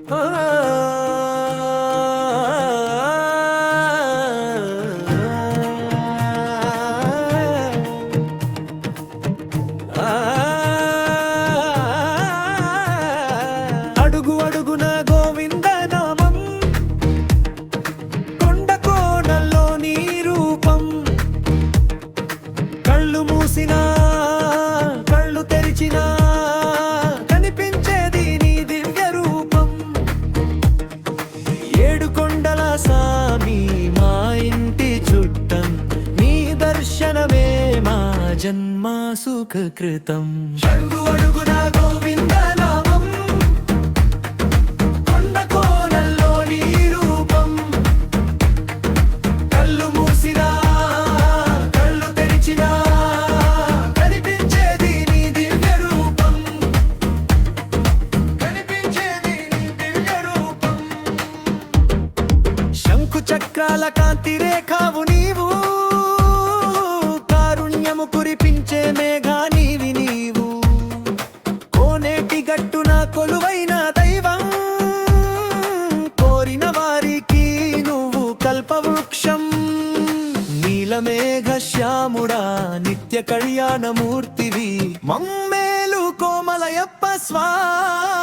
అడుగు అడుగున గోవింద నామం, కొండ కోణల్లో నీ రూపం. కళ్ళు మూసినా కళ్ళు తెరిచినా కనిపించేది నీ దివ్య రూపం. ఏడు కొండల సామి మా ఇంటి చుట్టం, నీ దర్శనమే మా జన్మ సుఖకృతం. అడుగు అడుగున గోవింద నామం, కొండ కోణల్లో నీ రూపం. కళ్ళు మూసినా కళ్ళు తెరిచినా కనిపించేది నీ దివ్య రూపం. కనిపించేది నీ దివ్య రూపం. శంకు చక్రాల కాంతి రేఖావు నీవు, కారుణ్యము కురిపించే మేఘా నీవి నీవు. కోనేటి గట్టున కొలువైన దైవం, కోరిన వారికి నువ్వు కల్పవృక్షం. నీలమేఘ శ్యాముడా నిత్య కళ్యాణమూర్తివి, మమ్మేలు కోమలయప్ప స్వామి.